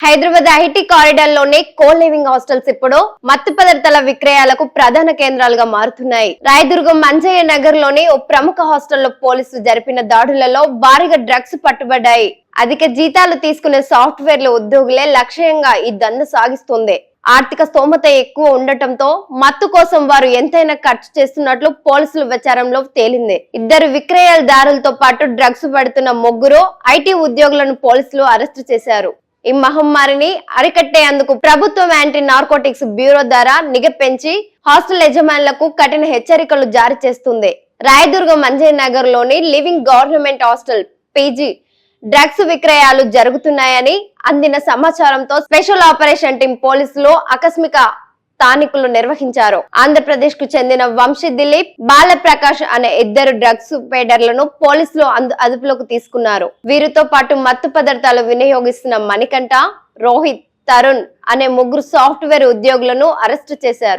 Hyderabad IT corridor లోని co living hostels ఇప్పుడు మత్తు పదార్థాల విక్రయాలకు ప్రధాన కేంద్రాలుగా మారుతున్నాయి. రాయదుర్గం మంజయ్య నగర్ లోని ఓ ప్రముఖ హాస్టల్లో పోలీసులు జరిపిన దాడులలో భారీగా డ్రగ్స్ పట్టుబడ్డాయి. అధిక జీతాలు తీసుకునే సాఫ్ట్వేర్ల ఉద్యోగులే లక్ష్యంగా ఈ దంద సాగిస్తుంది. ఆర్థిక స్తోమత ఎక్కువ ఉండటంతో మత్తు కోసం వారు ఎంతైనా ఖర్చు చేస్తున్నట్లు పోలీసుల విచారంలో తేలింది. ఇద్దరు విక్రయదారులతో పాటు డ్రగ్స్ పడుతున్న ముగ్గురు ఐటీ ఉద్యోగులను పోలీసులు అరెస్టు చేశారు. ఈ మహమ్మారిని అరికట్టేందుకు ప్రభుత్వం యాంటీ నార్కోటిక్స్ బ్యూరో ద్వారా నిఘా పెంచి హాస్టల్ యజమానులకు కఠిన హెచ్చరికలు జారీ చేస్తుంది. రాయదుర్గం మంజయ్ నగర్ లోని living government hostel PG drugs విక్రయాలు జరుగుతున్నాయని అందిన సమాచారంతో స్పెషల్ ఆపరేషన్ టీం పోలీసులు ఆకస్మిక స్థానికులు నిర్వహించారు. ఆంధ్రప్రదేశ్ కు చెందిన వంశీ దిలీప్, బాలప్రకాష్ అనే ఇద్దరు డ్రగ్స్ పేడర్లను పోలీసులు అదుపులోకి తీసుకున్నారు. వీరితో పాటు మత్తు పదార్థాలు వినియోగిస్తున్న మణికంఠ, రోహిత్, తరుణ్ అనే ముగ్గురు సాఫ్ట్వేర్ ఉద్యోగులను అరెస్టు చేశారు.